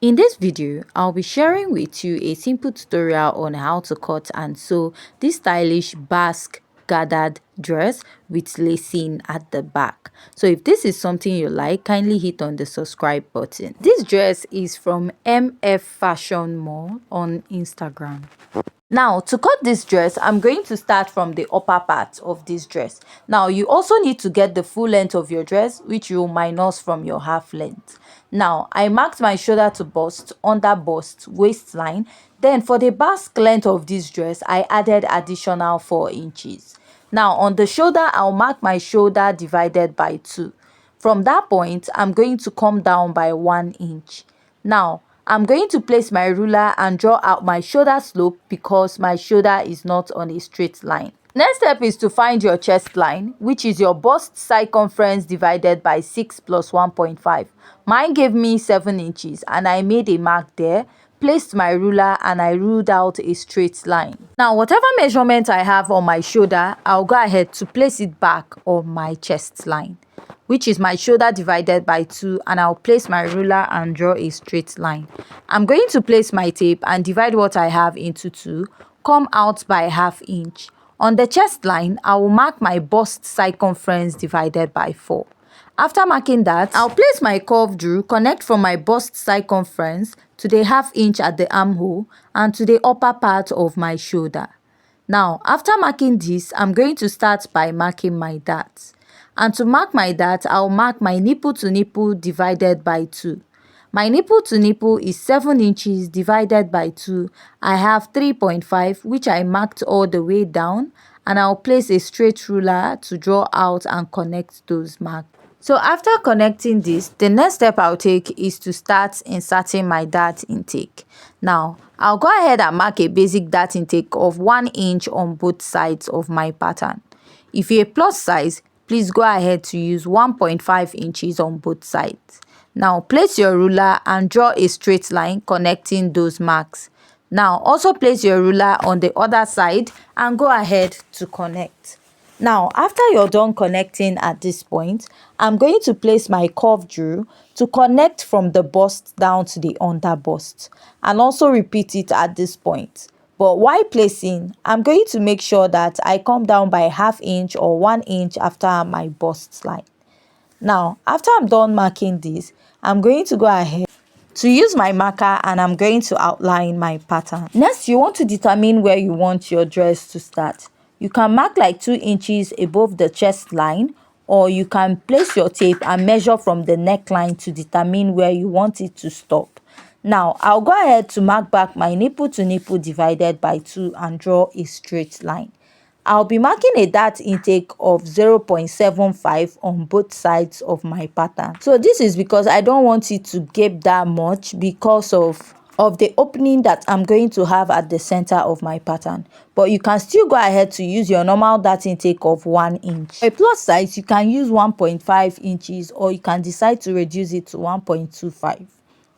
In this video, I'll be sharing with you a simple tutorial on how to cut and sew this stylish Basque gathered dress with lacing at the back. So if this is something you like, kindly hit on the subscribe button. This dress is from MF Fashion Mall on Instagram. Now, to cut this dress, I'm going to start from the upper part of this dress. Now, you also need to get the full length of your dress, which you will minus from your half length. Now, I marked my shoulder to bust, under bust, waistline. Then, for the basque length of this dress, I added additional 4 inches. Now, on the shoulder, I'll mark my shoulder divided by 2. From that point, I'm going to come down by 1 inch. Now, I'm going to place my ruler and draw out my shoulder slope because my shoulder is not on a straight line. Next step is to find your chest line, which is your bust circumference divided by 6 plus 1.5. Mine gave me 7 inches and I made a mark there, placed my ruler and I ruled out a straight line. Now, whatever measurement I have on my shoulder, I'll go ahead to place it back on my chest line, which is my shoulder divided by 2, and I'll place my ruler and draw a straight line. I'm going to place my tape and divide what I have into 2, come out by ½ inch. On the chest line, I will mark my bust circumference divided by 4. After marking that, I'll place my curved rule, connect from my bust circumference to the ½ inch at the armhole and to the upper part of my shoulder. Now, after marking this, I'm going to start by marking my dart. And to mark my dart, I'll mark my nipple to nipple divided by 2. My nipple to nipple is 7 inches divided by 2. I have 3.5, which I marked all the way down, and I'll place a straight ruler to draw out and connect those marks. So after connecting this, the next step I'll take is to start inserting my dart intake. Now, I'll go ahead and mark a basic dart intake of 1 inch on both sides of my pattern. If you're a plus size, please go ahead to use 1.5 inches on both sides. Now, place your ruler and draw a straight line connecting those marks. Now, also place your ruler on the other side and go ahead to connect. Now, after you're done connecting at this point, I'm going to place my curved rule to connect from the bust down to the under bust, and also repeat it at this point. But while placing, I'm going to make sure that I come down by ½ inch or 1 inch after my bust line. Now, after I'm done marking this, I'm going to go ahead to use my marker and I'm going to outline my pattern. Next, you want to determine where you want your dress to start. You can mark like 2 inches above the chest line, or you can place your tape and measure from the neckline to determine where you want it to stop. Now, I'll go ahead to mark back my nipple to nipple divided by 2 and draw a straight line. I'll be marking a dart intake of 0.75 on both sides of my pattern. So this is because I don't want it to gape that much because of the opening that I'm going to have at the center of my pattern. But you can still go ahead to use your normal dart intake of 1 inch. For a plus size, you can use 1.5 inches or you can decide to reduce it to 1.25.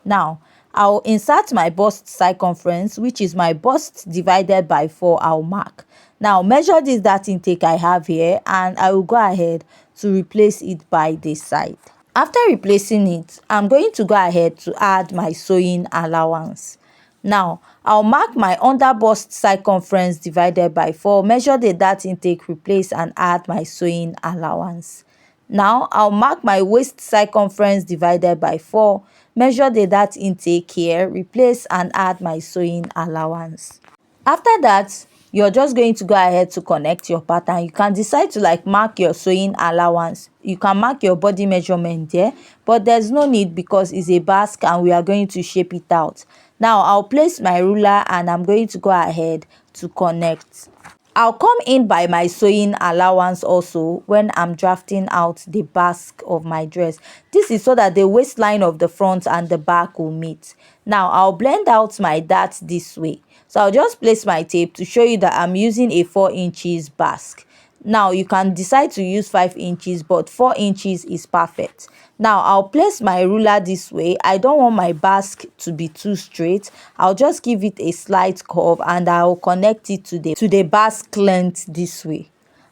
Now, I'll insert my bust circumference, which is my bust divided by 4. I'll mark. Now, measure this dart intake I have here and I will go ahead to replace it by this side. After replacing it, I'm going to go ahead to add my sewing allowance. Now, I'll mark my under bust circumference divided by 4, measure the dart intake, replace and add my sewing allowance. Now, I'll mark my waist circumference divided by 4, measure the dart intake here, replace and add my sewing allowance. After that, you're just going to go ahead to connect your pattern. You can decide to mark your sewing allowance. You can mark your body measurement there, but there's no need because it's a basque and we are going to shape it out. Now, I'll place my ruler and I'm going to go ahead to connect. I'll come in by my sewing allowance also when I'm drafting out the basque of my dress. This is so that the waistline of the front and the back will meet. Now, I'll blend out my dart this way. So I'll just place my tape to show you that I'm using a 4 inches basque. Now, you can decide to use 5 inches, but 4 inches is perfect. Now, I'll place my ruler this way. I don't want my basque to be too straight. I'll just give it a slight curve and I'll connect it to the basque length this way.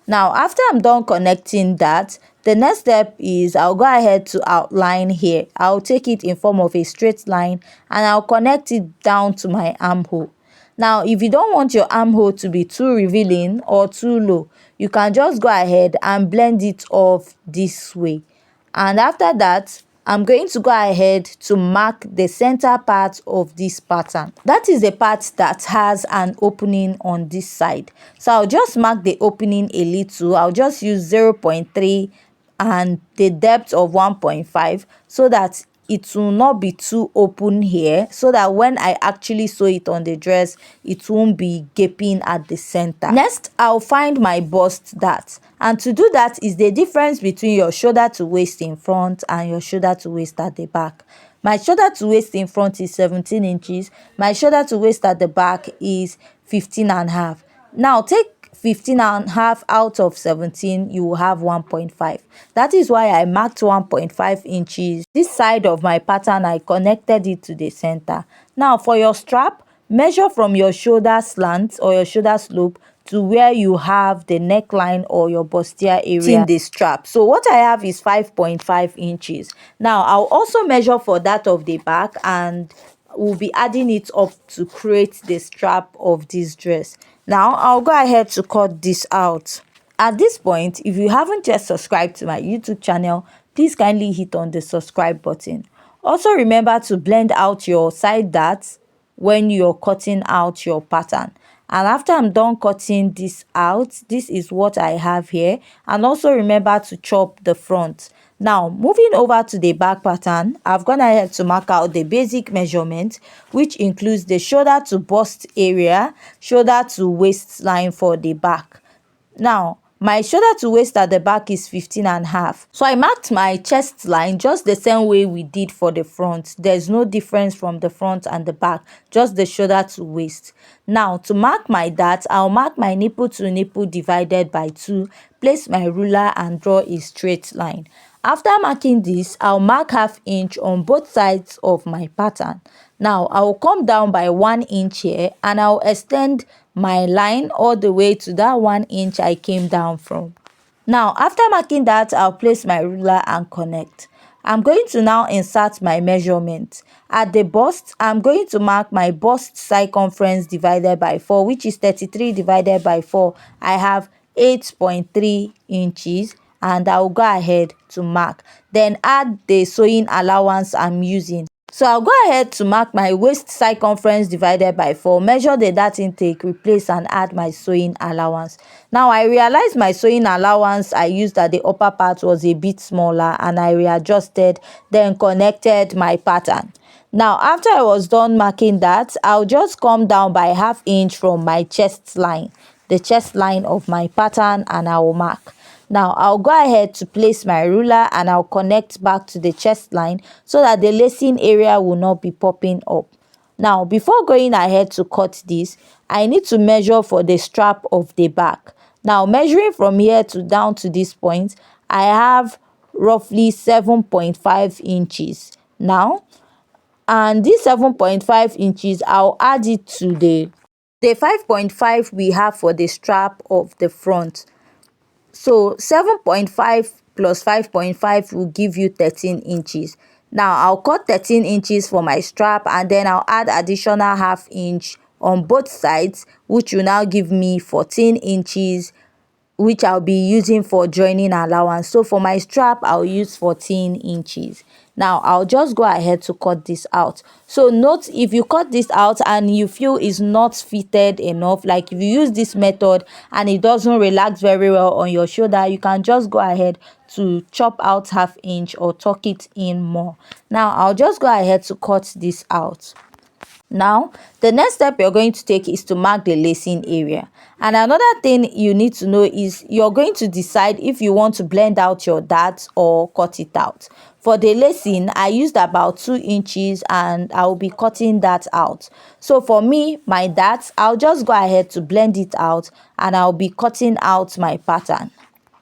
Now after I'm done connecting that, the next step is I'll go ahead to outline here. I'll take it in form of a straight line and I'll connect it down to my armhole. Now if you don't want your armhole to be too revealing or too low, you can just go ahead and blend it off this way. And after that, I'm going to go ahead to mark the center part of this pattern. That is the part that has an opening on this side. So I'll just mark the opening a little. I'll just use 0.3 and the depth of 1.5 so that it will not be too open here, so that when I actually sew it on the dress, it won't be gaping at the center. Next, I'll find my bust dart, and to do that is the difference between your shoulder to waist in front and your shoulder to waist at the back. My shoulder to waist in front is 17 inches. My shoulder to waist at the back is 15.5. Now take 15.5 out of 17, you will have 1.5. That is why I marked 1.5 inches. This side of my pattern, I connected it to the center. Now for your strap, measure from your shoulder slant or your shoulder slope to where you have the neckline or your bustier area in the strap. So what I have is 5.5 inches. Now I'll also measure for that of the back, and we'll be adding it up to create the strap of this dress. Now I'll go ahead to cut this out. At this point, if you haven't yet subscribed to my YouTube channel, please kindly hit on the subscribe button. Also remember to blend out your side darts when you're cutting out your pattern. And after I'm done cutting this out, this is what I have here. And also remember to chop the front. Now moving over to the back pattern, I've gone ahead to mark out the basic measurement, which includes the shoulder to bust area, shoulder to waistline for the back. Now my shoulder to waist at the back is 15.5. So I marked my chest line just the same way we did for the front. There's no difference from the front and the back, just the shoulder to waist. Now to mark my dart, I'll mark my nipple to nipple divided by 2, place my ruler and draw a straight line. After marking this, I'll mark ½ inch on both sides of my pattern. Now I will come down by 1 inch here and I'll extend my line all the way to that 1 inch I came down from. Now after marking that, I'll place my ruler and connect. I'm going to now insert my measurement. At the bust, I'm going to mark my bust circumference divided by 4, which is 33 divided by 4. I have 8.3 inches. And I'll go ahead to mark, then add the sewing allowance I'm using. So I'll go ahead to mark my waist circumference divided by 4, measure the dart intake, replace and add my sewing allowance. Now I realized my sewing allowance I used at the upper part was a bit smaller, and I readjusted, then connected my pattern. Now after I was done marking that, I'll just come down by ½ inch from my chest line, the chest line of my pattern, and I will mark. Now I'll go ahead to place my ruler and I'll connect back to the chest line so that the lacing area will not be popping up. Now before going ahead to cut this, I need to measure for the strap of the back. Now measuring from here to down to this point, I have roughly 7.5 inches now. And this 7.5 inches, I'll add it to the 5.5 we have for the strap of the front. So 7.5 plus 5.5 will give you 13 inches. Now I'll cut 13 inches for my strap, and then I'll add additional ½ inch on both sides, which will now give me 14 inches, which I'll be using for joining allowance. So for my strap, I'll use 14 inches. Now I'll just go ahead to cut this out. So note, if you cut this out and you feel it's not fitted enough, like if you use this method and it doesn't relax very well on your shoulder, you can just go ahead to chop out ½ inch or tuck it in more. Now I'll just go ahead to cut this out. Now the next step you're going to take is to mark the lacing area. And another thing you need to know is you're going to decide if you want to blend out your dart or cut it out. For the lacing, I used about 2 inches and I'll be cutting that out. So for me, my darts, I'll just go ahead to blend it out and I'll be cutting out my pattern.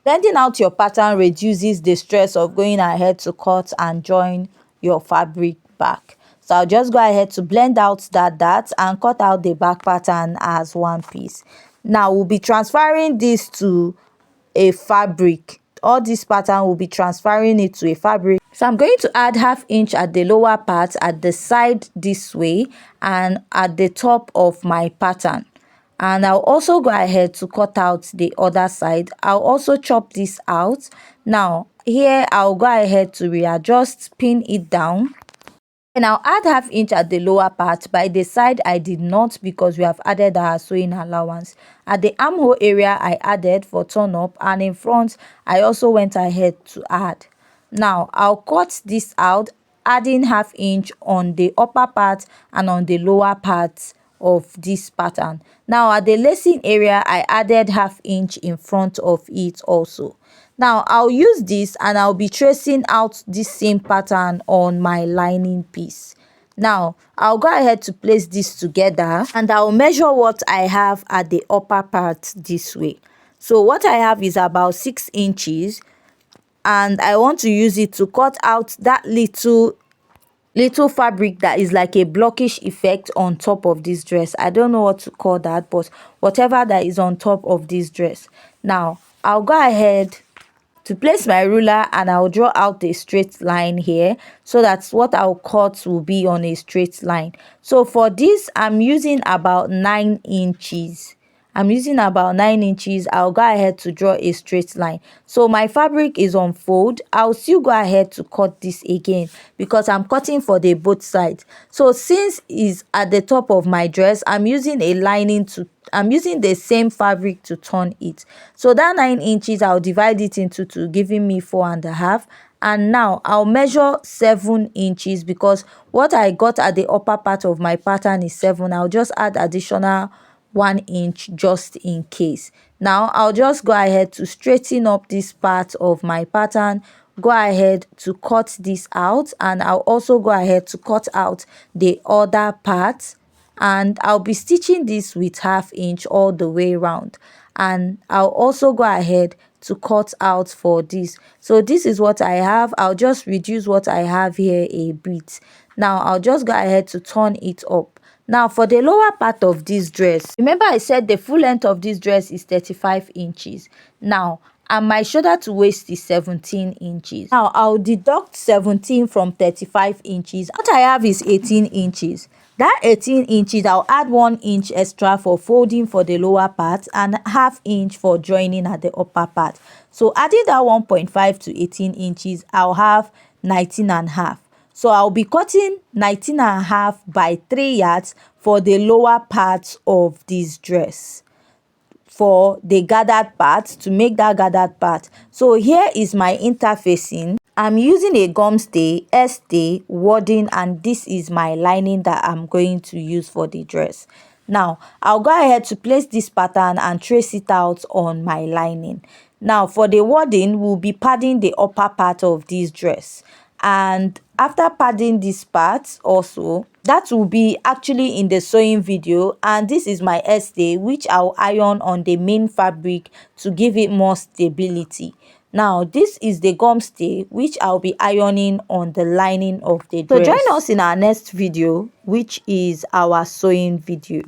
Blending out your pattern reduces the stress of going ahead to cut and join your fabric back. So I'll just go ahead to blend out that dart and cut out the back pattern as one piece. Now we'll be transferring this to a fabric. All this pattern will be transferring it to a fabric. So I'm going to add 1/2 inch at the lower part, at the side this way, and at the top of my pattern. And I'll also go ahead to cut out the other side. I'll also chop this out. Now here I'll go ahead to readjust, pin it down. And I'll add 1/2 inch at the lower part. By the side I did not, because we have added our sewing allowance. At the armhole area I added for turn up, and in front I also went ahead to add. Now I'll cut this out, adding 1/2 inch on the upper part and on the lower part of this pattern. Now at the lacing area I added 1/2 inch in front of it also. Now I'll use this and I'll be tracing out this same pattern on my lining piece. Now I'll go ahead to place this together, and I'll measure what I have at the upper part this way. So what I have is about 6 inches, and I want to use it to cut out that little fabric that is like a blockish effect on top of this dress. I don't know what to call that, but whatever that is on top of this dress. Now I'll go ahead to place my ruler, and I'll draw out a straight line here, so that's what I'll cut will be on a straight line. So for this I'm using about 9 inches. I'm using about 9 inches. I'll go ahead to draw a straight line. So my fabric is on fold. I'll still go ahead to cut this again, because I'm cutting for the both sides. So since it's at the top of my dress, I'm using the same fabric to turn it. So that 9 inches, I'll divide it into 2, giving me 4.5. And now I'll measure 7 inches, because what I got at the upper part of my pattern is 7. I'll just add additional 1 inch just in case. Now I'll just go ahead to straighten up this part of my pattern, go ahead to cut this out, and I'll also go ahead to cut out the other part, and I'll be stitching this with 1/2 inch all the way around. And I'll also go ahead to cut out for this. So this is what I have. I'll just reduce what I have here a bit. Now I'll just go ahead to turn it up. Now for the lower part of this dress, remember I said the full length of this dress is 35 inches. Now, and my shoulder to waist is 17 inches. Now I'll deduct 17 from 35 inches. What I have is 18 inches. That 18 inches, I'll add 1 inch extra for folding for the lower part, and 1/2 inch for joining at the upper part. So adding that 1.5 to 18 inches, I'll have 19.5. So I'll be cutting 19.5 by 3 yards for the lower part of this dress, for the gathered part, to make that gathered part. So here is my interfacing. I'm using a gum stay, stay, wadding, and this is my lining that I'm going to use for the dress. Now I'll go ahead to place this pattern and trace it out on my lining. Now for the wadding, we'll be padding the upper part of this dress, and after padding this part also, that will be actually in the sewing video, and this is my stay, which I'll iron on the main fabric to give it more stability. Now this is the gum stay, which I'll be ironing on the lining of the dress. So join us in our next video, which is our sewing video.